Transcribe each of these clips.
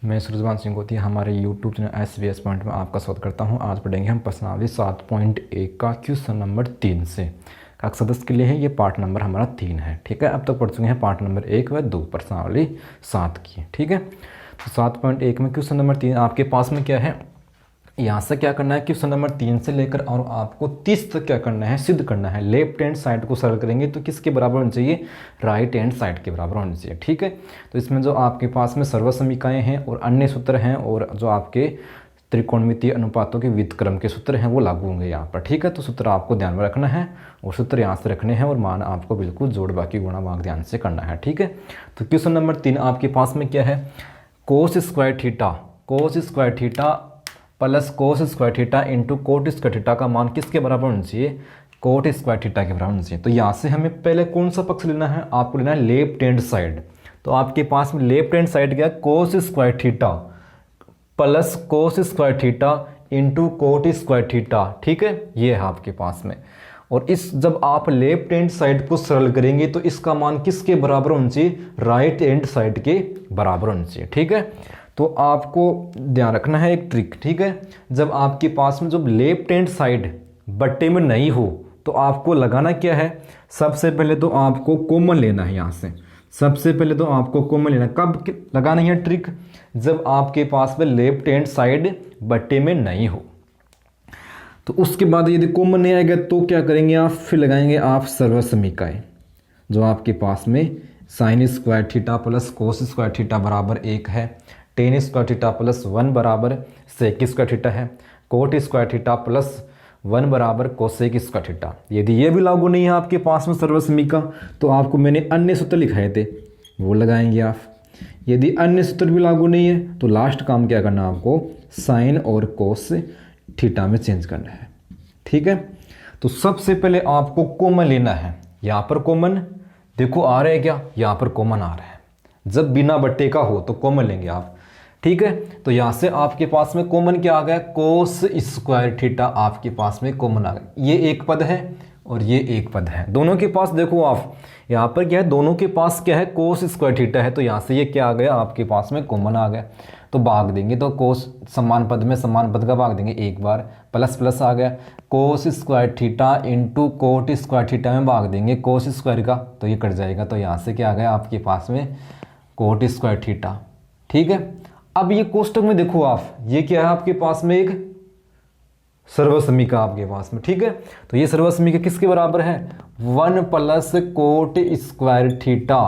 मैं सूरजवान सिंह गोती हमारे यूट्यूब चैनल SVS पॉइंट में आपका स्वागत करता हूं। आज पढ़ेंगे हम प्रश्नावली 7.1 का क्वेश्चन नंबर 3 से। कक्षा 10 के लिए है, ये पार्ट नंबर हमारा 3 है। ठीक है, अब तक पढ़ चुके हैं पार्ट नंबर 1 व 2 प्रश्नावली 7 की। ठीक है, तो 7.1 में क्वेश्चन नंबर 3 आपके पास में क्या है, यहाँ से क्या करना है, क्वेश्चन नंबर 3 से लेकर और आपको 30 तक क्या करना है, सिद्ध करना है। लेफ्ट हैंड साइड को सरल करेंगे तो किसके बराबर होनी चाहिए, राइट हैंड साइड के बराबर होनी चाहिए। ठीक है, तो इसमें जो आपके पास में सर्वसमीकाएँ हैं और अन्य सूत्र हैं और जो आपके त्रिकोणमितीय अनुपातों के व्युत्क्रम के सूत्र हैं वो लागू होंगे यहाँ पर। ठीक है, तो सूत्र आपको ध्यान में रखना है और सूत्र यहाँ से रखने हैं और मान आपको बिल्कुल जोड़ बाकी गुणा भाग ध्यान से करना है। ठीक है, तो क्वेश्चन नंबर 3 आपके पास में क्या है, कोस square theta plus cos square theta into coat square theta का मान किसके बराबर होना चाहिए, कोट स्क्वायर थीटा के बराबर होना चाहिए। तो यहाँ से हमें पहले कौन सा पक्ष लेना है, आपको लेना है लेफ्ट हैंड साइड। तो आपके पास में लेफ्ट हैंड साइड क्या है, कोस square theta plus cos square theta into coat square theta. ठीक है, ये है आपके पास में। और इस जब आप लेफ्ट हैंड साइड को सरल करेंगे तो इसका मान किसके बराबर होना चाहिए, राइट हैंड साइड के बराबर होना चाहिए। ठीक है, तो आपको ध्यान रखना है एक ट्रिक। ठीक है, जब आपके पास में जब लेफ्ट हैंड साइड बट्टे में नहीं हो तो आपको लगाना क्या है, सबसे पहले तो आपको कॉमन लेना है। यहाँ से सबसे पहले तो आपको कॉमन लेना है। कब लगाना है ट्रिक, जब आपके पास में लेफ्ट हैंड साइड बट्टे में नहीं हो। तो उसके बाद यदि कॉमन नहीं आएगा तो क्या करेंगे आप, फिर लगाएंगे आप सर्वसमीकाएं। जो आपके पास में sign square theta plus cos square theta बराबर 1 है, टेन स्क्वायर थीटा प्लस 1 बराबर सेक स्क्वायर थीटा है, कोट स्क्वायर थीटा प्लस 1 बराबर कोसेक स्क्वायर थीटा। यदि ये भी लागू नहीं है आपके पास में सर्वसमीका तो आपको मैंने अन्य सूत्र लिखाए थे वो लगाएंगे आप। यदि अन्य सूत्र भी लागू नहीं है तो लास्ट काम क्या करना है, आपको साइन और कोस थीटा में चेंज करना है। ठीक है, तो सबसे पहले आपको कॉमन लेना है। यहाँ पर कॉमन देखो आ रहा है क्या, यहाँ पर कॉमन आ रहा है। जब बिना बट्टे का हो तो कॉमन लेंगे आप। ठीक है, तो यहाँ से आपके पास में कॉमन क्या आ गया, कोस स्क्वायर थीटा आपके पास में कॉमन आ गया। ये एक पद है और ये एक पद है, दोनों के पास देखो आप यहाँ पर क्या है, दोनों के पास क्या है, कोस स्क्वायर थीटा है। तो यहाँ से ये क्या आ गया, आपके पास में कॉमन आ गया। तो भाग देंगे तो कोस समान पद में समान पद का भाग देंगे एक बार, प्लस प्लस आ गया, कोस square theta into coat square theta में भाग देंगे कोस स्क्वायर का, तो ये कट जाएगा। तो यहाँ से क्या आ गया आपके पास में कोट स्क्वायर थीटा। ठीक है, अब ये कोष्टक में देखो आप, ये क्या है आपके पास में एक सर्वसमीका आपके पास में। ठीक है, तो ये सर्वसमीका किसके बराबर है, 1 प्लस कोट स्क्वायर थीटा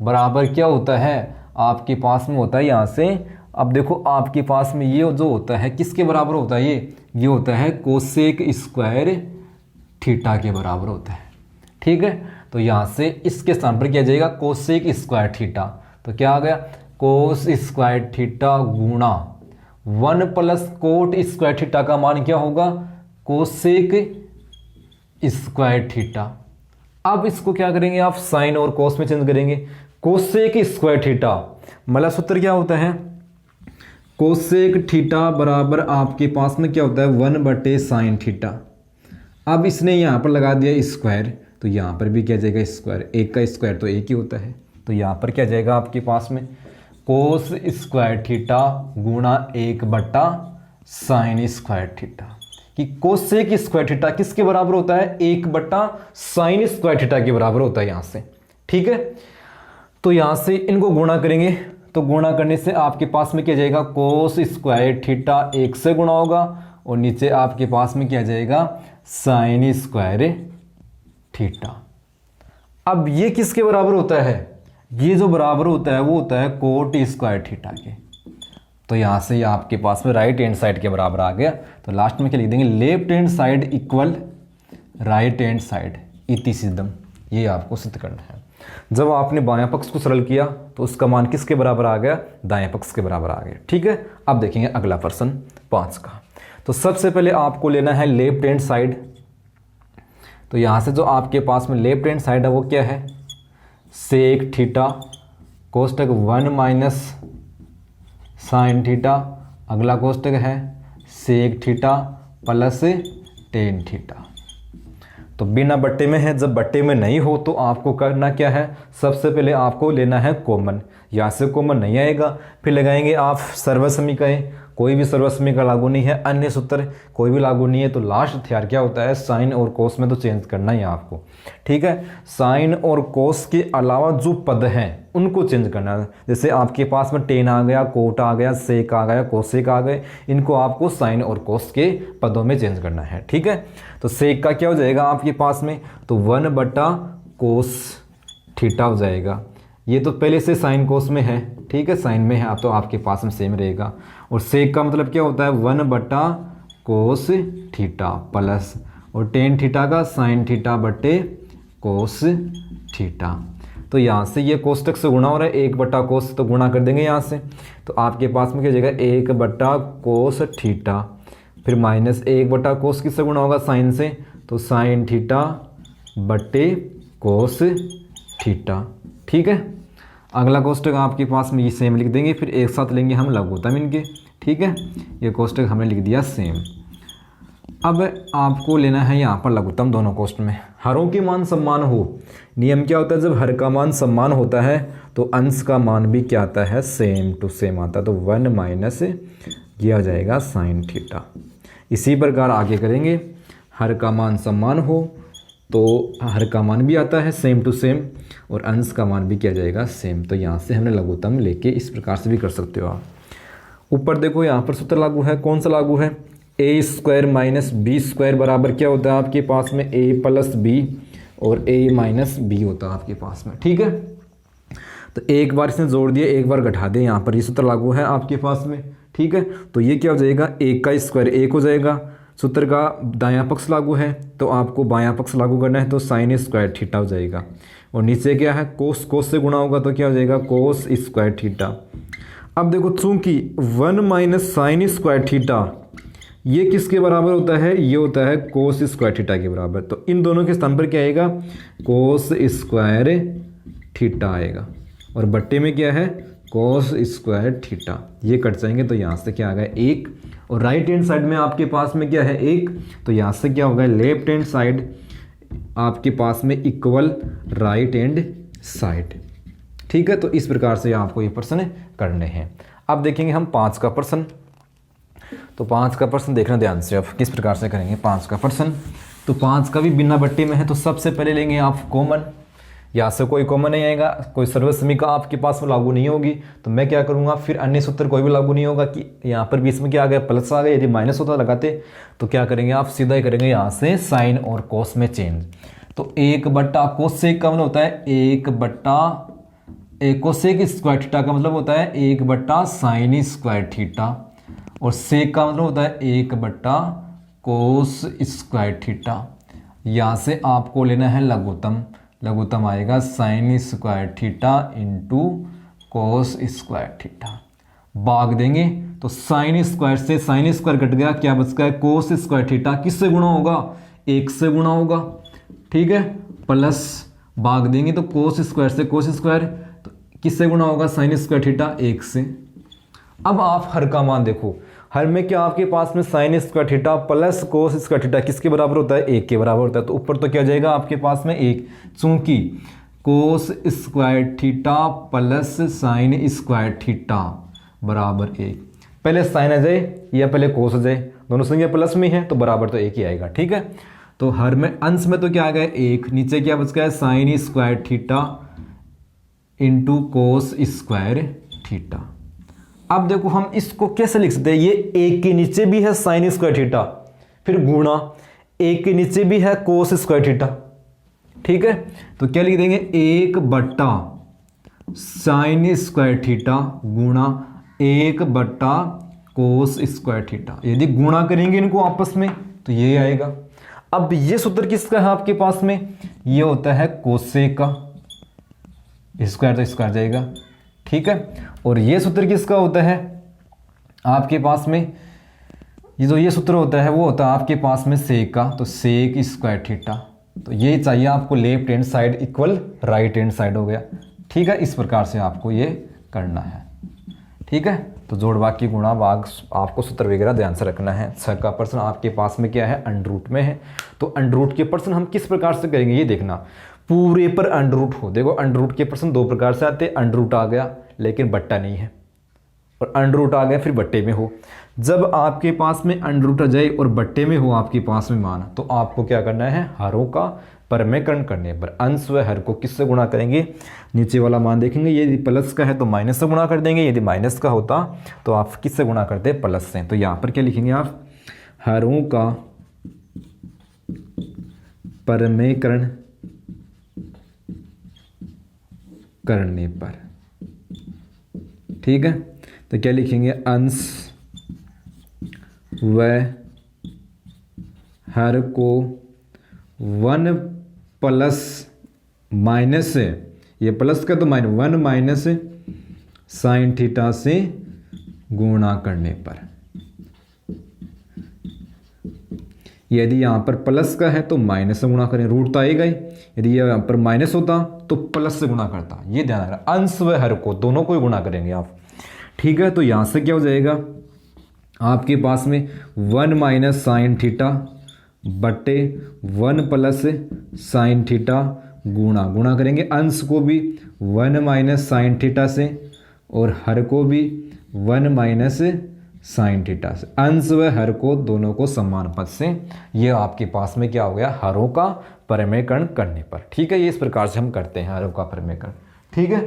बराबर क्या होता है, आपके पास में होता है यहाँ से। अब देखो आपके पास में ये जो होता है किसके बराबर होता है, ये होता है कोसेक स्क्वायर थीटा के बराबर होता है। ठीक है, तो यहाँ से इसके स्थान पर क्या जाएगा, कोसेक स्क्वायर थीटा। तो क्या आ गया, कोस स्क्वायर थीटा गुणा 1 प्लस कोट स्क्वायर थीटा का मान क्या होगा, कोसेक स्क्वायर थीटा। अब इसको क्या करेंगे आप, साइन और कोस में चेंज करेंगे। कोसेक स्क्वायर थीटा मतलब सूत्र क्या होता है, कोसेक थीटा बराबर आपके पास में क्या होता है, 1/साइन थीटा। अब इसने यहाँ पर लगा दिया स्क्वायर, तो यहाँ पर भी क्या जाएगा स्क्वायर, एक का स्क्वायर तो एक ही होता है। तो यहाँ पर क्या जाएगा आपके पास में, कोस स्क्वायर थीटा गुणा 1/साइन स्क्वायर थीटा। कि कोसेक स्क्वायर थीटा किसके बराबर होता है, 1/साइन स्क्वायर थीटा के बराबर होता है यहाँ से। ठीक है, तो यहाँ से इनको गुणा करेंगे तो गुणा करने से आपके पास में क्या जाएगा, कोस स्क्वायर थीटा 1 से गुणा होगा और नीचे आपके पास में क्या जाएगा, साइन स्क्वायर थीटा। अब ये किसके बराबर होता है, ये जो बराबर होता है वो होता है कोट स्क्वायर थीटा के। तो यहाँ से ये आपके पास में राइट हैंड साइड के बराबर आ गया। तो लास्ट में क्या लिख देंगे, left hand side equal right hand side इति सिद्धम। ये आपको सिद्ध करना है। जब आपने बायां पक्ष को सरल किया तो उसका मान किसके बराबर आ गया, दाएं पक्ष के बराबर आ गया। ठीक है, अब देखेंगे अगला प्रश्न 5 का। तो सबसे पहले आपको लेना है लेफ्ट हैंड साइड। तो यहाँ से जो आपके पास में लेफ्ट हैंड साइड है वो क्या है, सेक थीटा कोष्टक 1 माइनस साइन थीटा, अगला कोष्टक है sec theta plus tan theta. तो बिना बट्टे में है, जब बट्टे में नहीं हो तो आपको करना क्या है, सबसे पहले आपको लेना है कॉमन। यहाँ से कॉमन नहीं आएगा। फिर लगाएंगे आप सर्वसमीकरण, कोई भी सर्वसमीकरण लागू नहीं है, अन्य सूत्र कोई भी लागू नहीं है। तो लास्ट हथियार क्या होता है, साइन और कोस में तो चेंज करना ही है आपको, ठीक है। साइन और कोस के अलावा जो पद हैं उनको चेंज करना है। जैसे आपके पास में टेन आ गया, कोट आ गया, सेक आ गया, कोसेक आ गए, इनको आपको साइन और कोस के पदों में चेंज करना है, ठीक है। तो सेक का क्या हो जाएगा आपके पास में, तो 1/cos थीटा हो जाएगा। ये तो पहले से साइन कोस में है, ठीक है, साइन में है, अब तो आपके पास में सेम रहेगा। और सेक का मतलब क्या होता है, 1/cos थीटा प्लस और टेन थीटा का साइन थीटा बटे कोस थीटा। तो यहाँ से ये कोष्टक से गुणा हो रहा है, 1/cos तो गुणा कर देंगे यहाँ से, तो आपके पास में क्या हो जाएगा 1/cos थीटा, फिर माइनस 1/cos किससे गुणा होगा, साइन से, तो साइन थीटा बटे कोस थीटा, ठीक है। अगला कोष्टक आपके पास में ये सेम लिख देंगे, फिर एक साथ लेंगे हम लघुत्तम इनके, ठीक है। ये कोष्टक हमने लिख दिया सेम। अब आपको लेना है यहाँ पर लघुत्तम दोनों कोष्टक में। हरों के मान समान हो, नियम क्या होता है, जब हर का मान समान होता है तो अंश का मान भी क्या आता है, सेम टू सेम आता है। तो 1 माइनस किया जाएगा साइन थीटा। इसी प्रकार आगे करेंगे, हर का मान समान हो तो हर का मान भी आता है सेम टू सेम और अंश का मान भी किया जाएगा सेम। तो यहाँ से हमने लघुत्तम लेके इस प्रकार से भी कर सकते हो आप। ऊपर देखो यहाँ पर सूत्र लागू है, कौन सा लागू है, a² माइनस b² बराबर क्या होता है आपके पास में, a प्लस b और a माइनस b होता है आपके पास में, ठीक है। तो एक बार इसने जोड़ दिया, एक बार घटा दें, यहाँ पर ये सूत्र लागू है आपके पास में, ठीक है। तो ये क्या हो जाएगा, 1 का स्क्वायर 1 हो जाएगा। सूत्र का दायां पक्ष लागू है तो आपको बायां पक्ष लागू करना है, तो साइन स्क्वायर थीटा हो जाएगा। और नीचे क्या है, कोस से गुणा होगा तो क्या हो जाएगा, कोस स्क्वायर थीटा। अब देखो चूंकि 1 माइनस साइन स्क्वायर थीटा ये किसके बराबर होता है, ये होता है कोस स्क्वायर थीटा के बराबर। तो इन दोनों के स्थान पर क्या आएगा, कोस स्क्वायर थीटा आएगा और बट्टे में क्या है, कोस स्क्वायर थीटा। ये कट जाएंगे तो यहाँ से क्या आ गया 1 और राइट हैंड साइड में आपके पास में क्या है 1, तो यहाँ से क्या होगा लेफ्ट हैंड साइड आपके पास में इक्वल राइट हैंड साइड, ठीक है। तो इस प्रकार से आपको ये प्रश्न करने हैं। अब देखेंगे हम 5 का प्रश्न। तो 5 का प्रश्न देखना ध्यान से, अब किस प्रकार से करेंगे 5 का प्रश्न। तो 5 का भी बिना बट्टे में है, तो सबसे पहले लेंगे आप कॉमन। यहाँ से कोई कॉमन नहीं आएगा, कोई सर्वसमीकरण आपके पास में लागू नहीं होगी, तो मैं क्या करूँगा, फिर अन्य सूत्र कोई भी लागू नहीं होगा कि यहाँ पर बीच में क्या आ गया प्लस आ गया। यदि माइनस होता लगाते तो क्या करेंगे आप, सीधा ही करेंगे यहाँ से साइन और कोस में चेंज। तो 1/cos सेक का मतलब होता है 1/cosec स्क्वायर थीटा का मतलब होता है 1/sin स्क्वायर थीटा, और सेक का मतलब होता है 1/cos स्क्वायर थीटा। यहाँ से आपको लेना है लघुत्तम, लघुत्तम आएगा sign square theta into cos square theta. भाग देंगे तो साइन स्क्वायर से साइन स्क्वायर कट गया, क्या बच गया कोस स्क्वायर थीटा। किससे गुणा होगा, 1 से गुणा होगा, ठीक है, प्लस भाग देंगे तो कोस स्क्वायर से कोस स्क्वायर, तो किससे गुणा होगा साइन स्क्वायर थीटा 1 से। अब आप हर का मान देखो, हर में क्या आपके पास में sign square theta plus cos square theta किसके बराबर होता है, 1 के बराबर होता है। तो ऊपर तो क्या जाएगा आपके पास में 1, चूंकि कोस square theta plus sine square theta बराबर 1, पहले साइन आ जाए या पहले कोस आ जाए, दोनों संख्या प्लस में है तो बराबर तो 1 ही आएगा, ठीक है। तो हर में अंश में तो क्या आ गया 1, नीचे क्या बच गया sign square theta into cos square theta. अब देखो हम इसको कैसे लिख सकते हैं, ये 1 के नीचे भी है साइन स्क्वायर थीटा, फिर गुणा 1 के नीचे भी है कोस स्क्वायर थीटा, ठीक है। तो क्या लिख देंगे 1/साइन स्क्वायर थीटा गुणा 1/कोस स्क्वायर थीटा। यदि गुणा करेंगे इनको आपस में तो ये आएगा। अब ये सूत्र किसका है आपके पास में, ये होता है कोसेक का, स्क्वायर तो स्क्वायर जाएगा, ठीक है। और ये सूत्र किसका होता है आपके पास में, ये जो ये सूत्र होता है वो होता है आपके पास में सेक का, तो सेक स्क्वायर थीटा। तो ये चाहिए आपको left hand side equal right hand side हो गया, ठीक है। इस प्रकार से आपको ये करना है, ठीक है। तो जोड़ भाग की गुणा भाग आपको सूत्र वगैरह ध्यान से रखना है। 6 का प्रश्न आपके पास में क्या है, अंडर रूट में है। तो अंडर रूट के प्रश्न हम किस प्रकार से करेंगे ये देखना, पूरे पर अंडर रूट हो। देखो अंडर रूट के प्रश्न 2 प्रकार से आते हैं, अंडर रूट आ गया, लेकिन बट्टा नहीं है, और अंडर रूट आ गया फिर बट्टे में हो। जब आपके पास में अंडर रूट आ जाए और बट्टे में हो आपके पास में मान, तो आपको क्या करना है, हरों का परमेकरण करने पर अंश व हर को किससे गुणा करेंगे, नीचे वाला मान देखेंगे, यदि प्लस का है तो माइनस से गुणा कर देंगे, यदि माइनस का होता तो आप किससे गुणा करते, प्लस से। तो यहाँ पर क्या लिखेंगे आप, हरों का परमेकरण करने पर, ठीक है। तो क्या लिखेंगे, अंश व हर को 1 प्लस माइनस, ये प्लस का तो माइनस 1 माइनस साइन थीटा से गुणा करने पर। यदि यहाँ पर प्लस का है तो माइनस से गुणा करें, रूट तो आएगा ही, यदि यहाँ पर माइनस होता तो प्लस से गुणा करता, ये ध्यान रखना। अंश व हर को दोनों को ही गुणा करेंगे आप, ठीक है। तो यहाँ से क्या हो जाएगा आपके पास में 1 माइनस साइन थीटा बटे 1 प्लस साइन थीटा गुणा करेंगे, अंश को भी 1 माइनस साइन थीटा से और हर को भी 1 माइनस साइन थीटा से, अंश व हर को दोनों को समान पद से। ये आपके पास में क्या हो गया, हरों का परमेकरण करने पर, ठीक है। ये इस प्रकार से हम करते हैं हरों का परमेकरण, ठीक है।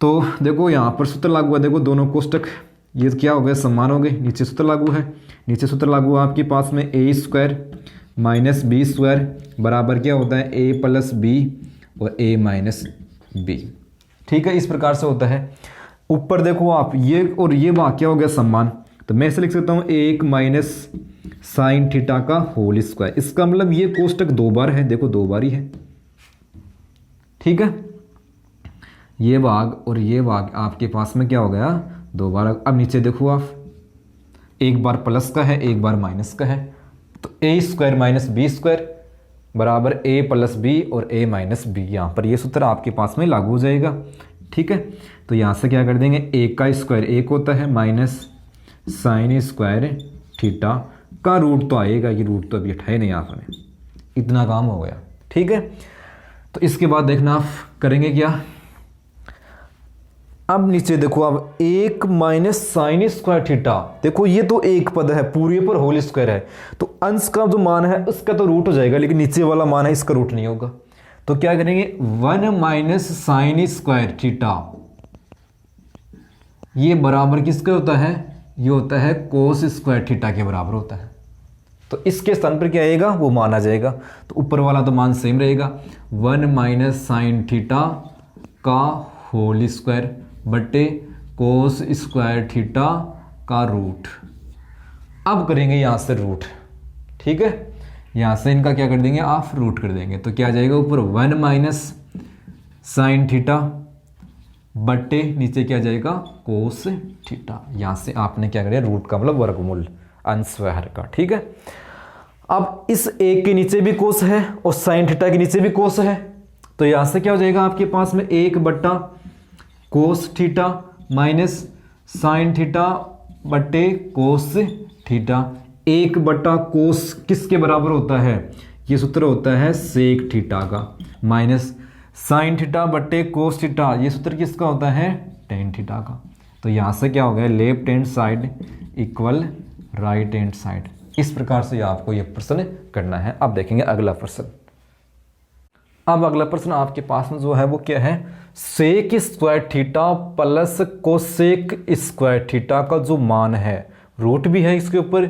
तो देखो यहाँ पर सूत्र लागू है, देखो दोनों कोष्टक ये क्या हो गए, समान हो गए, नीचे सूत्र लागू है, नीचे सूत्र लागू है आपके पास में ए स्क्वायर माइनस बी स्क्वायर बराबर क्या होता है, ए प्लस बी और ए माइनस बी, ठीक है। इस प्रकार से होता है। ऊपर देखो आप ये और ये वाक्य हो गया समान, तो मैं ऐसे लिख सकता हूँ 1 माइनस साइन थीटा का होल स्क्वायर। इसका मतलब ये कोष्टक 2 बार है, देखो 2 बार ही है, ठीक है। ये भाग और ये भाग आपके पास में क्या हो गया, 2 बार। अब नीचे देखो आप, एक बार प्लस का है एक बार माइनस का है, तो ए स्क्वायर माइनस बी स्क्वायर बराबर ए प्लस बी और ए माइनस बी। यहाँ पर ये सूत्र आपके पास में लागू हो जाएगा, ठीक है। तो यहाँ से क्या कर देंगे, एक का स्क्वायर 1 होता है माइनस साइन स्क्वायर थीटा का रूट तो आएगा, ये रूट तो अभी हटाए नहीं आपने, इतना काम हो गया, ठीक है। तो इसके बाद देखना आप करेंगे क्या, अब नीचे देखो अब 1 माइनस साइन स्क्वायर थीटा, देखो ये तो एक पद है, पूरे पर होल स्क्वायर है, तो अंश का जो मान है उसका तो रूट हो जाएगा, लेकिन नीचे वाला मान है इसका रूट नहीं होगा। तो क्या करेंगे, 1 माइनस साइन स्क्वायर थीटा, ये बराबर किसका होता है, ये होता है कोस स्क्वायर थीटा के बराबर होता है। तो इसके स्थान पर क्या आएगा, वो मान आ जाएगा। तो ऊपर वाला तो मान सेम रहेगा, 1 माइनस साइन थीटा का होल स्क्वायर बटे कोस स्क्वायर थीटा का रूट। अब करेंगे यहाँ से रूट, ठीक है। यहाँ से इनका क्या कर देंगे आप, रूट कर देंगे, तो क्या आ जाएगा ऊपर 1 माइनस साइन थीटा बटे नीचे क्या जाएगा कोस थीटा। यहाँ से आपने क्या करें, रूट का मतलब वर्गमूल अंश व हर का, ठीक है। अब इस एक के नीचे भी कोस है और साइन थीटा के नीचे भी कोस है, तो यहाँ से क्या हो जाएगा आपके पास में 1 बट्टा cos theta minus sine theta बटे कोस थीटा। 1 बट्टा कोस किसके बराबर होता है, ये सूत्र होता है सेक थीटा का, माइनस साइन थीटा बटे कोस थीटा, ये सूत्र किसका होता है, टेन थीटा का। तो यहाँ से क्या हो गया, left hand side equal right hand side. इस प्रकार से आपको ये प्रश्न करना है। अब देखेंगे अगला प्रश्न। अब अगला प्रश्न आपके पास में जो है वो क्या है, sec square theta plus cosec square theta का जो मान है, रूट भी है इसके ऊपर,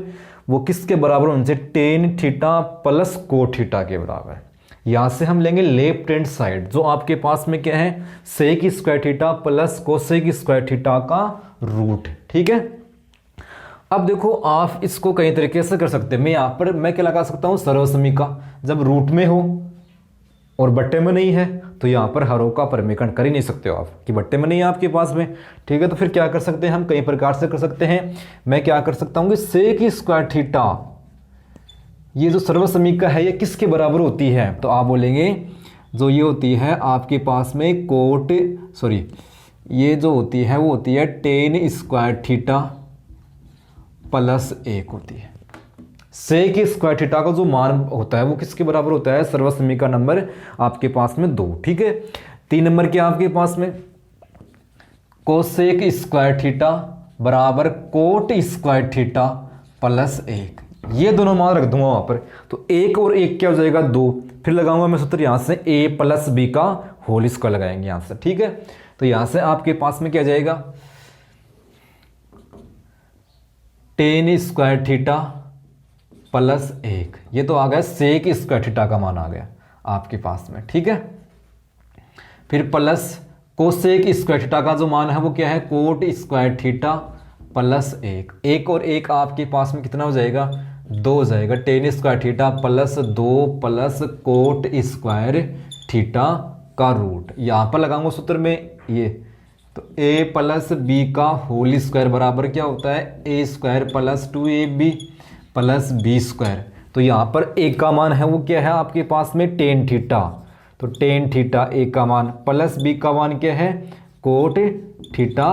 वो किसके बराबर होने से, टेन थीटा प्लस को थीटा के बराबर। यहाँ से हम लेंगे लेफ्ट हैंड साइड, जो आपके पास में क्या है, sec square theta plus cosec square theta का रूट, ठीक है। अब देखो आप इसको कई तरीके से कर सकते हैं। मैं यहाँ पर मैं क्या लगा सकता हूँ, सर्वसमीका, जब रूट में हो और बट्टे में नहीं है तो यहाँ पर हरों का परमीकरण कर ही नहीं सकते हो आप, कि बट्टे में नहीं है आपके पास में, ठीक है। तो फिर क्या कर सकते हैं हम, कई प्रकार से कर सकते हैं। मैं क्या कर सकता हूँ कि सेक स्क्वायर थीटा, ये जो सर्वसमीका है ये किसके बराबर होती है, तो आप बोलेंगे जो ये होती है आपके पास में कोट, सॉरी ये जो होती है वो होती है टेन स्क्वायर थीटा प्लस 1 होती है। सेक स्क्वायर थीटा का जो मान होता है वो किसके बराबर होता है, सर्वसमीका नंबर आपके पास में 2, ठीक है। 3 नंबर क्या आपके पास में, कोसेक स्क्वायर थीटा बराबर कोट स्क्वायर थीटा प्लस 1, ये दोनों मान रख दूंगा वहां पर। तो 1 और 1 क्या हो जाएगा 2, फिर लगाऊंगा मैं सूत्र यहां से a प्लस बी का होल स्क्वायर लगाएंगे यहां से, ठीक है। तो यहां से आपके पास में क्या जाएगा टेन स्क्वायर थीटा प्लस 1, ये तो आ गया सेक स्क्वायर थीटा का मान आ गया आपके पास में, ठीक है। फिर प्लस कोसेक स्क्वायर थीटा का जो मान है वो क्या है कोट स्क्वायर थीटा प्लस 1, 1 और 1 आपके पास में कितना हो जाएगा 2 हो जाएगा, tan square theta plus 2 plus cot square theta का रूट, यहाँ पर लगाऊंगा सूत्र में ये। तो a प्लस बी का होल स्क्वायर बराबर क्या होता है a square plus 2ab plus b square. तो यहाँ पर a का मान है वो क्या है आपके पास में टेन थीटा, तो टेन थीटा a का मान प्लस b का मान क्या है कोट थीटा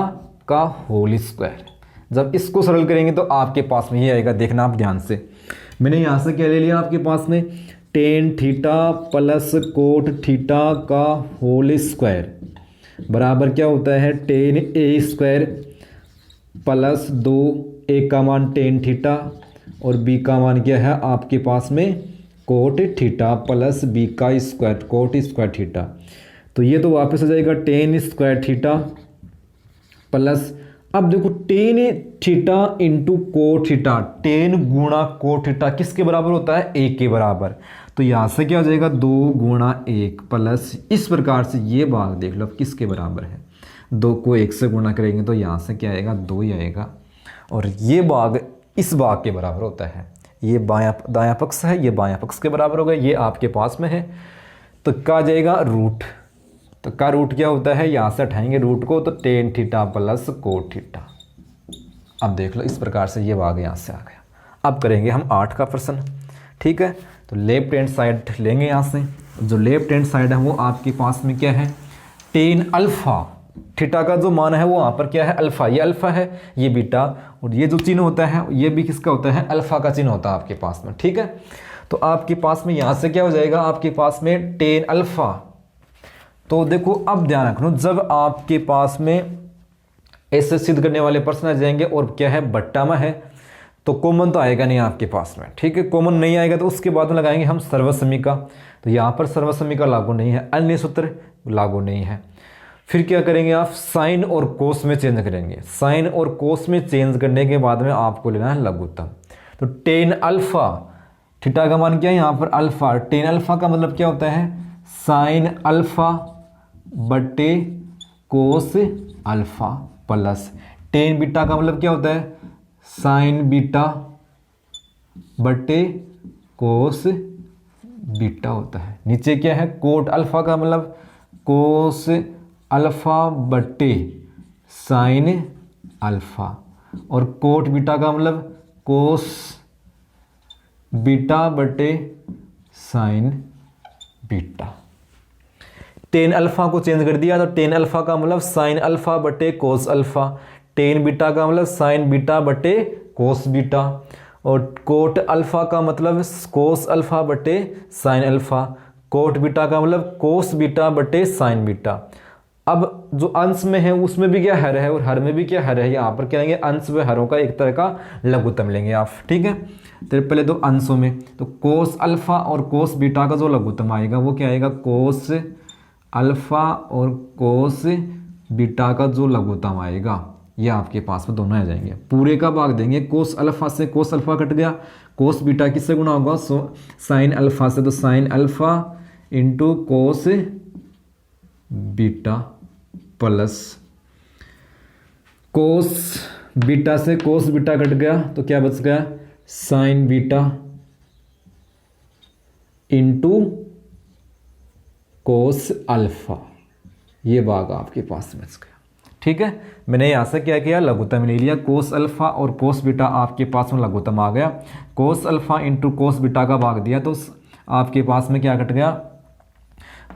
का होल स्क्वायर। जब इसको सरल करेंगे तो आपके पास में ये आएगा, देखना आप ध्यान से। मैंने यहाँ से क्या ले लिया आपके पास में tan theta plus cot theta का होल स्क्वायर बराबर क्या होता है टेन ए स्क्वायर प्लस 2, ए का मान टेन थीटा और बी का मान क्या है आपके पास में कोट थीटा प्लस बी का स्क्वायर कोट स्क्वायर थीटा। तो ये तो वापस आ जाएगा टेन स्क्वायर थीटा प्लस, अब देखो tan theta into cot theta, ten गुणा कोट थीटा किसके बराबर होता है 1 के बराबर। तो यहाँ से क्या हो जाएगा 2 गुणा 1 प्लस, इस प्रकार से ये भाग देख लो अब किसके बराबर है, 2 को 1 से गुणा करेंगे तो यहाँ से क्या आएगा 2 ही आएगा, और ये भाग इस भाग के बराबर होता है, ये दायां पक्ष है ये बायां पक्ष के बराबर होगा, ये आपके पास में है। तो क्या जाएगा रूट, तो का रूट क्या होता है यहाँ से उठाएंगे रूट को, तो tan theta plus cot theta. अब देख लो इस प्रकार से ये भाग यहाँ से आ गया। अब करेंगे हम 8 का प्रश्न, ठीक है। तो लेफ्ट हैंड साइड लेंगे यहाँ से, जो लेफ्ट हैंड साइड है वो आपके पास में क्या है टेन अल्फा, थीटा का जो मान है वो वहाँ पर क्या है अल्फा, ये अल्फा है ये बीटा, और ये जो चिन्ह होता है ये भी किसका होता है अल्फा का चिन्ह होता है आपके पास में, ठीक है। तो आपके पास में यहाँ से क्या हो जाएगा आपके पास में टेन अल्फा। तो देखो अब ध्यान रखना, जब आपके पास में ऐसे सिद्ध करने वाले प्रश्न आ जाएंगे और क्या है बट्टा में है तो कॉमन तो आएगा नहीं आपके पास में, ठीक है। कॉमन नहीं आएगा तो उसके बाद में लगाएंगे हम सर्वसमीका, तो यहाँ पर सर्वसमीका लागू नहीं है, अन्य सूत्र लागू नहीं है। फिर क्या करेंगे आप साइन और कोस में चेंज करेंगे, साइन और कोस में चेंज करने के बाद में आपको लेना है लघुत्तम। तो टेन अल्फा, थीटा का मान क्या है यहाँ पर अल्फा, टेन अल्फा का मतलब क्या होता है साइन अल्फा बटे cos alpha plus tan beta का मतलब क्या होता है साइन बीटा बटे कोस बीटा होता है। नीचे क्या है कोट अल्फा का मतलब कोस अल्फा बटे साइन अल्फा, और कोट बीटा का मतलब कोस बीटा बटे साइन बीटा। टेन अल्फा को चेंज कर दिया तो टेन अल्फा का मतलब साइन अल्फा बटे कोस अल्फा, टेन बीटा का मतलब साइन बीटा बटे कोस बीटा, और कोट अल्फा का मतलब कोस अल्फा बटे साइन अल्फा, कोट बीटा का मतलब कोस बीटा बटे साइन बीटा। अब जो अंश में है उसमें भी क्या हर है और हर में भी क्या हर है, यहाँ पर क्या लेंगे अंश व हरों का एक तरह का लघुत्तम लेंगे आप, ठीक है। तो पहले तो अंशों में तो कोस अल्फा और कोस बीटा का जो लघुत्तम आएगा वो क्या आएगा कोस अल्फा और कोस बीटा का जो लघुत्तम आएगा ये आपके पास में दोनों आ जाएंगे। पूरे का भाग देंगे, कोस अल्फा से कोस अल्फा कट गया, कोस बीटा किससे गुणा होगा साइन अल्फा से, तो sine alpha into cos beta plus cos beta से कोस बीटा कट गया तो क्या बच गया sign beta into cos alpha, ये भाग आपके पास बच गया, ठीक है। मैंने यहाँ से क्या किया लघुत्तम ले लिया, कोस अल्फा और कोस बीटा आपके पास में लघुत्तम आ गया, cos alpha into cos beta का भाग दिया तो आपके पास में क्या कट गया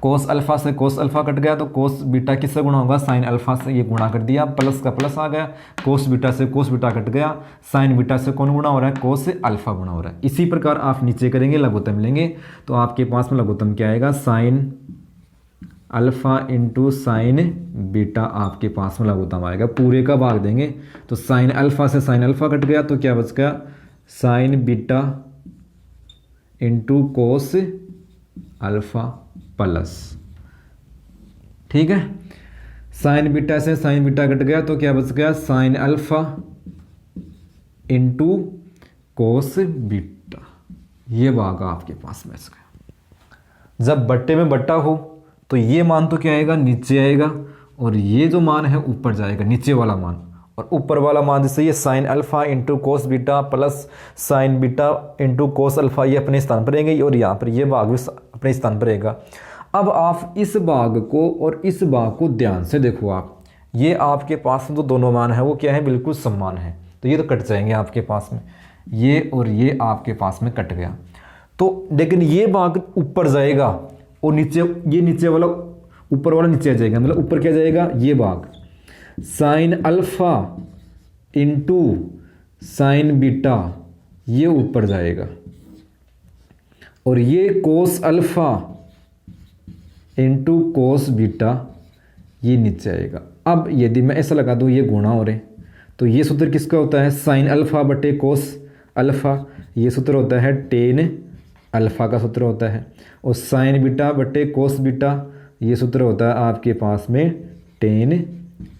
कोस अल्फा से कोस अल्फा कट गया, तो कोस बीटा किससे गुणा होगा साइन अल्फा से, ये गुणा कर दिया, प्लस का प्लस आ गया, कोस बीटा से कोस बीटा कट गया, साइन बीटा से कौन गुणा हो रहा है कोस अल्फा गुणा हो रहा है। इसी प्रकार आप नीचे करेंगे लघुत्तम लेंगे तो आपके पास में लघुत्तम क्या आएगा sine alpha into sine beta आपके पास में लघुत्तम आएगा। पूरे का भाग देंगे तो साइन अल्फ़ा से साइन अल्फ़ा कट गया तो क्या बच गया, sign beta into cos alpha plus, ठीक है। साइन बीटा से साइन बीटा कट गया तो क्या बच गया, sine alpha into cos beta. ये भाग आपके पास बच गया। जब बट्टे में बट्टा हो तो ये मान तो क्या आएगा, नीचे आएगा, और ये जो मान है ऊपर जाएगा, नीचे वाला मान। और ऊपर वाला मान जैसे ये sine alpha into cos beta plus sign beta into cos alpha, ये अपने स्थान पर रहेंगे, और यहाँ पर ये भाग भी अपने स्थान पर रहेगा। अब आप इस भाग को और इस भाग को ध्यान से देखो आप, ये आपके पास जो दोनों मान है वो क्या है, बिल्कुल समान है। तो ये तो कट जाएंगे आपके पास में, ये और ये आपके पास में कट गया। तो लेकिन ये भाग ऊपर जाएगा और नीचे, ये नीचे वाला ऊपर वाला नीचे आ जाएगा, मतलब ऊपर क्या जाएगा, ये भाग sine alpha into sine beta ये ऊपर जाएगा, और ये cos alpha into cos beta ये नीचे आएगा। अब यदि मैं ऐसा लगा दूँ ये गुणा हो रहे, तो ये सूत्र किसका होता है, साइन अल्फ़ा बटे कोस अल्फ़ा, ये सूत्र होता है टेन अल्फ़ा का सूत्र होता है, और साइन बीटा बटे कोस बीटा ये सूत्र होता है आपके पास में टेन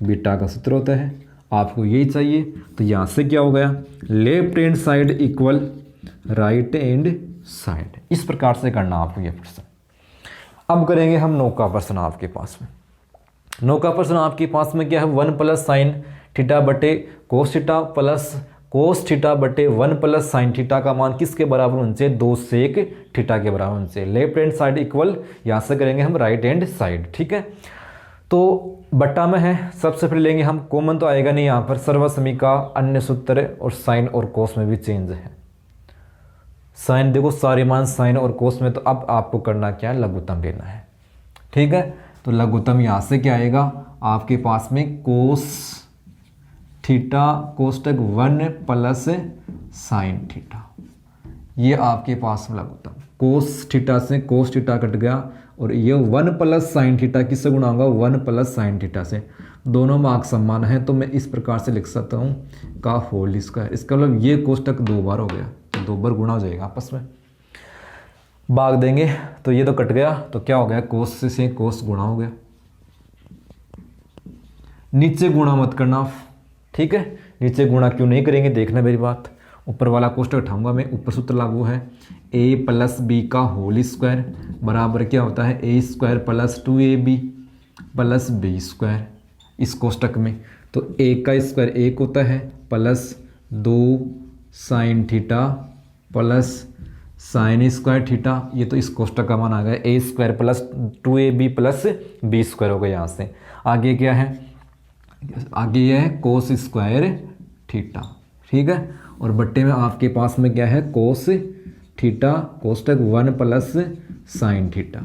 बीटा का सूत्र होता है। आपको यही चाहिए, तो यहाँ से क्या हो गया, left hand side equal right hand side. इस प्रकार से करना आपको ये प्रश्न। अब करेंगे हम 9 का प्रश्न आपके पास में। 9 का प्रश्न आपके पास में क्या है, 1 प्लस साइन थीटा बटे cos theta plus cos theta बटे 1 प्लस साइन थीटा का मान किसके बराबर होना चाहिए, 2 सेक थीटा के बराबर होना चाहिए। लेफ्ट हैंड साइड इक्वल, यहाँ से करेंगे हम राइट हैंड साइड, ठीक है। तो बट्टा में है, सबसे पहले लेंगे हम, कॉमन तो आएगा नहीं यहाँ पर, सर्वसमी का अन्य सूत्र, और साइन और कोस में भी चेंज है। साइन देखो सारे मान साइन और कोस में, तो अब आपको करना क्या है, लघुत्तम लेना है, ठीक है। तो लघुत्तम यहाँ से क्या आएगा आपके पास में, कोस थीटा कोष्टक 1 प्लस साइन थीटा, ये आपके पास में लघुत्तम। कोस थीटा से कोस थीटा कट गया, और ये 1 प्लस साइन थीटा किससे गुणा होगा, 1 प्लस साइन थीटा से। दोनों भाग समान है, तो मैं इस प्रकार से लिख सकता हूँ का होल स्क्वायर। इसका मतलब ये कोष्टक 2 बार हो गया, तो 2 बार गुणा हो जाएगा आपस में। भाग देंगे तो ये तो कट गया, तो क्या हो गया, कोस से कोस गुणा हो गया। नीचे गुणा मत करना, ठीक है। नीचे गुणा क्यों नहीं करेंगे, देखना मेरी बात। ऊपर वाला कोष्टक उठाऊंगा मैं, ऊपर सूत्र लागू है, a प्लस बी का होल स्क्वायर बराबर क्या होता है, a square plus 2ab plus b square. इस कोष्टक में तो a का स्क्वायर 1 होता है, plus 2 sine theta plus sine square theta, ये तो इस कोष्टक का मान आ गया, a square plus 2ab plus b square हो गया। यहाँ से आगे क्या है, आगे यह है कोस स्क्वायर थीटा, ठीक है। और बट्टे में आपके पास में क्या है, कोस थीटा कोष्टक 1 प्लस साइन थीटा।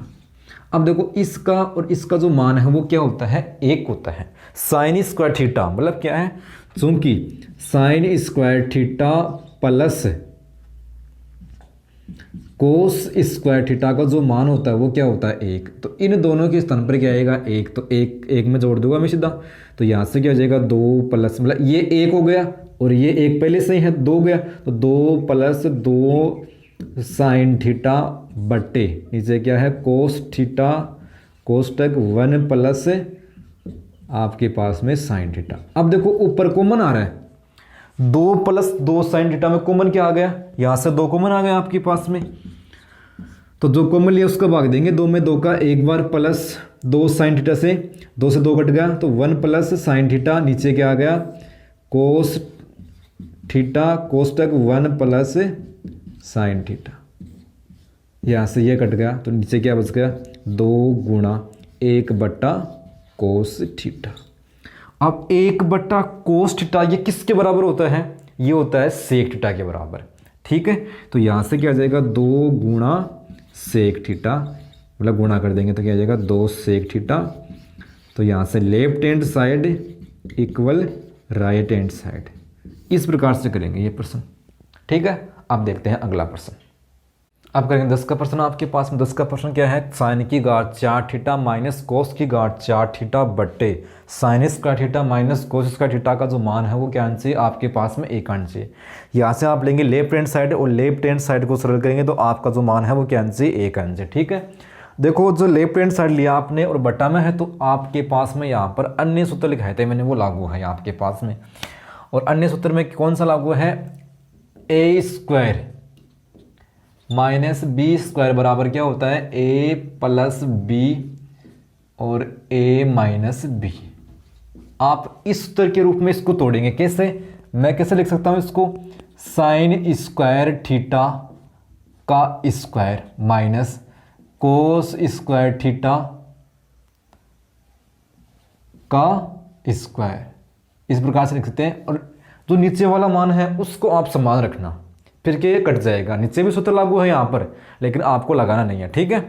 अब देखो इसका और इसका जो मान है वो क्या होता है, 1 होता है। साइन स्क्वायर थीटा मतलब क्या है, चूंकि sine square theta plus cos square theta का जो मान होता है वो क्या होता है, 1। तो इन दोनों के स्थान पर क्या आएगा, 1। तो एक में जोड़ दूंगा मैं सीधा, तो यहाँ से क्या हो जाएगा, 2 प्लस, मतलब ये 1 हो गया और ये 1 पहले से ही है, 2 गया, तो 2 प्लस 2 साइन थीटा बट्टे नीचे क्या है, कोस थीटा कोष्टक 1 प्लस आपके पास में साइन थीटा। अब देखो ऊपर कॉमन आ रहा है, 2 प्लस 2 साइन थीटा में कॉमन क्या आ गया, यहाँ से 2 कॉमन आ गया आपके पास में, तो जो कॉमन लिया उसका भाग देंगे। 2 में 2 का एक बार, प्लस 2 साइन थीटा से 2 से 2 कट गया, तो 1 प्लस साइन थीटा, नीचे क्या आ गया, कोस थीटा कोष्टक 1 प्लस साइन थीटा। यहाँ से ये कट गया, तो नीचे क्या बच गया, 2 गुणा 1 बट्टा कोस थीटा। अब 1 बट्टा कोस थीटा ये किसके बराबर होता है, ये होता है सेक थीटा के बराबर, ठीक है। तो यहाँ से क्या आ जाएगा, 2 गुणा सेक थीटा, मतलब गुणा कर देंगे तो क्या आ जाएगा, 2 सेक थीटा। तो यहाँ से left hand side equal right hand side, इस प्रकार से करेंगे ये प्रश्न, ठीक है। अब देखते हैं अगला प्रश्न। अब करेंगे 10 का प्रश्न आपके पास में। 10 का प्रश्न क्या है, साइन की घात 4 थीटा माइनस कोस की घात 4 थीटा बट्टे sign square theta minus cos square theta का जो मान है वो क्या आना चाहिए आपके पास में 1 आना चाहिए। यहाँ से आप लेंगे लेफ्ट हैंड साइड और लेफ्ट हैंड साइड को सरल करेंगे तो आपका जो मान है वो क्या आना चाहिए 1 आना चाहिए। ठीक है, देखो जो लेफ्ट हैंड साइड लिया आपने और बटा में है तो आपके पास में यहाँ पर अन्य सूत्र लिखाए थे मैंने, वो लागू है आपके पास में। और अन्य सूत्र में कौन सा लागू है, ए स्क्वायर माइनस बी स्क्वायर बराबर क्या होता है ए प्लस बी और ए माइनस बी। आप इस सूत्र के रूप में इसको तोड़ेंगे, कैसे, मैं कैसे लिख सकता हूं इसको, साइन स्क्वायर थीटा का square minus cos square theta का स्क्वायर, इस प्रकार से लिख सकते हैं। और जो नीचे वाला मान है उसको आप समान रखना, फिर के ये कट जाएगा। नीचे भी सूत्र लागू है यहाँ पर लेकिन आपको लगाना नहीं है। ठीक है,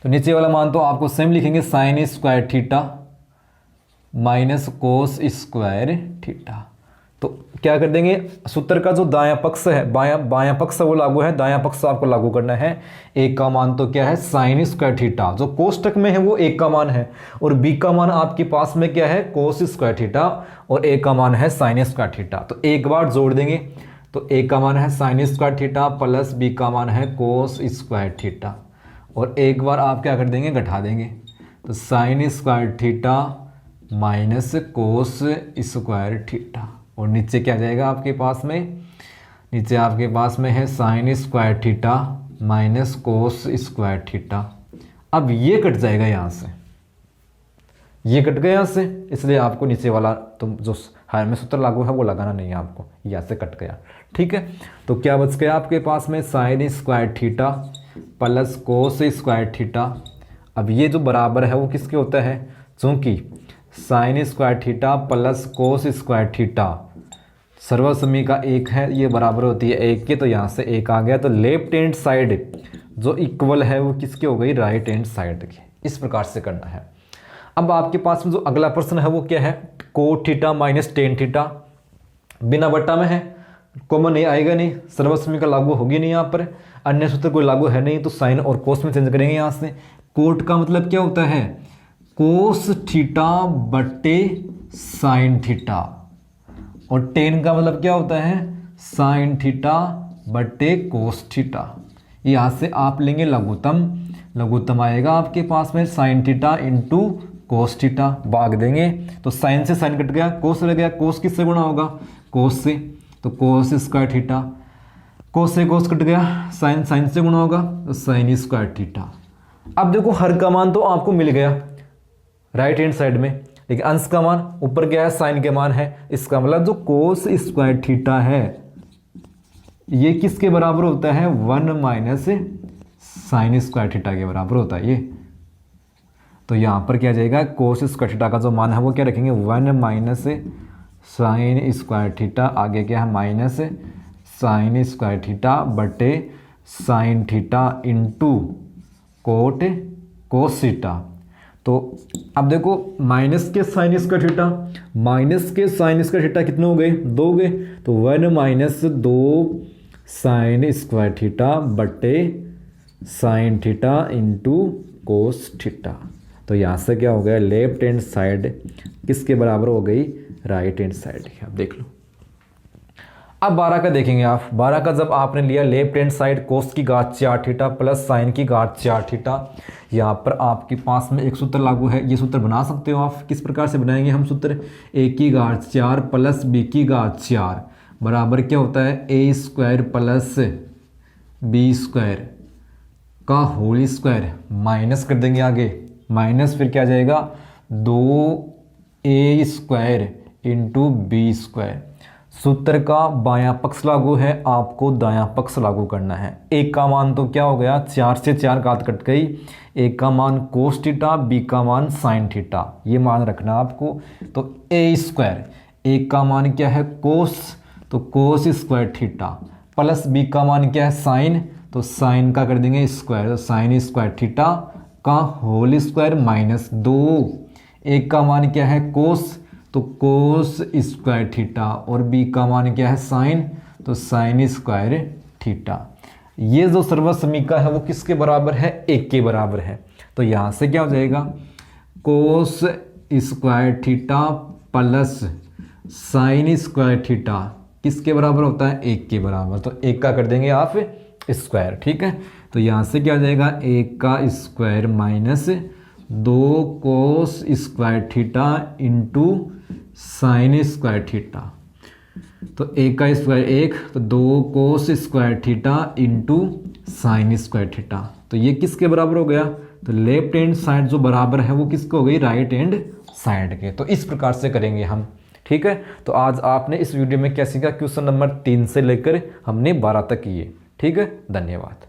तो नीचे वाला मान तो आपको सेम लिखेंगे, sign square theta minus cos square theta. तो क्या कर देंगे, सूत्र का जो दायां पक्ष है बायां पक्ष वो लागू है, दायां पक्ष आपको लागू करना है। एक का मान तो क्या है साइन स्क्वायर थीटा, जो कोष्टक में है वो एक का मान है और बी का मान आपके पास में क्या है कोस स्क्वायर थीटा और ए का मान है साइन स्क्वायर थीटा। तो एक बार जोड़ देंगे तो ए का मान है sine square theta plus b का मान है कोस स्क्वायर थीटा और एक बार आप क्या कर देंगे घटा देंगे, तो sign square theta minus cos square theta और नीचे क्या जाएगा आपके पास में, नीचे आपके पास में है sine square theta minus cos square theta. अब ये कट जाएगा यहाँ से, ये कट गया यहाँ से, इसलिए आपको नीचे वाला तुम जो हायर में सूत्र लागू है वो लगाना नहीं है आपको, यहाँ से कट गया। ठीक है, तो क्या बच गया आपके पास में sign square theta plus cos square theta. अब ये जो बराबर है वो किसके होता है, चूंकि sine square theta plus cos square theta सर्वसमी का एक है, ये बराबर होती है एक के, तो यहाँ से एक आ गया। तो लेफ्ट हैंड साइड जो इक्वल है वो किसकी हो गई, राइट हैंड साइड की। इस प्रकार से करना है। अब आपके पास में जो अगला प्रश्न है वो क्या है, cot theta minus tan theta, बिना बट्टा में है, कॉमन नहीं आएगा, नहीं सर्वसमी का लागू होगी नहीं यहाँ पर, अन्य सूत्र कोई लागू है नहीं, तो साइन और कोस में चेंज करेंगे यहाँ से। कोट का मतलब क्या होता है, कोस थीटा बट्टे साइन थीटा और टेन का मतलब क्या होता है, साइन थीटा बट्टे कोस थीटा। यहाँ से आप लेंगे लघुत्तम, लघुत्तम आएगा आपके पास में sine theta into cos theta, भाग देंगे तो साइन से साइन कट गया, कोस रह गया, कोस किससे गुणा होगा, कोस से, तो कोस स्क्वायर थीटा, कोस से कोस कट गया, साइन साइन से गुणा होगा तो साइन स्क्वायर थीटा। अब देखो हर का मान तो आपको मिल गया राइट हैंड साइड में, लेकिन अंश का मान ऊपर क्या है, साइन के मान है। इसका मतलब जो कोस स्क्वायर थीटा है ये किसके बराबर होता है, 1 माइनस साइन स्क्वायर थीटा के बराबर होता है ये। तो यहाँ पर क्या जाएगा, कोस स्क्वायर थीटा का जो मान है वो क्या रखेंगे, 1 माइनस साइन स्क्वायर थीटा, आगे क्या है माइनस साइन स्क्वायर थीटा बटे sine theta into coat cos theta. तो अब देखो माइनस के साइन स्क्वायर थीटा, माइनस के साइन स्क्वायर थीटा कितने हो गए, 2 हो गए, तो 1 माइनस 2 साइन स्क्वायर थीटा बटे sine theta into cos theta. तो यहाँ से क्या हो गया, लेफ्ट हैंड साइड किसके बराबर हो गई, राइट हैंड साइड की। आप देख लो। अब 12 का देखेंगे आप। 12 का जब आपने लिया लेफ्ट हैंड साइड कोस की घात 4 थीटा प्लस साइन की घात 4 थीटा, यहाँ पर आपके पास में एक सूत्र लागू है। ये सूत्र बना सकते हो आप, किस प्रकार से बनाएंगे हम सूत्र, ए की घात 4 प्लस बी की घात 4 बराबर क्या होता है, ए स्क्वायर प्लस बी स्क्वायर का होल स्क्वायर, माइनस कर देंगे आगे, माइनस फिर क्या जाएगा 2a square into B square. सूत्र का बायां पक्ष लागू है, आपको दायां पक्ष लागू करना है। एक का मान तो क्या हो गया, 4 से 4 घात कट गई, एक का मान कोस थीटा, बी का मान साइन थीटा, ये मान रखना आपको। तो ए स्क्वायर, एक का मान क्या है कोस, तो cos square theta, plus b का मान क्या है साइन, तो साइन का कर देंगे स्क्वायर, तो साइन स्क्वायर थीटा का होल स्क्वायर माइनस 2, एक का मान क्या है कोस, तो कोस स्क्वायर थीटा और बी का मान क्या है साइन, तो साइन स्क्वायर थीटा। ये जो सर्वसमीका है वो किसके बराबर है, 1 के बराबर है। तो यहाँ से क्या हो जाएगा, कोस square theta plus sine square theta किसके बराबर होता है, 1 के बराबर। तो 1 का कर देंगे आप स्क्वायर, ठीक है। तो यहाँ से क्या हो जाएगा, 1 का स्क्वायर माइनस 2 कोस square theta into sine square theta. तो 1 का स्क्वायर 1, तो 2 कोस square theta into sine square theta. तो ये किसके बराबर हो गया, तो लेफ्ट हैंड साइड जो बराबर है वो किसको हो गई, राइट हैंड साइड के। तो इस प्रकार से करेंगे हम, ठीक है। तो आज आपने इस वीडियो में क्या सीखा, क्वेश्चन नंबर 3 से लेकर हमने 12 तक किए, ठीक है। धन्यवाद।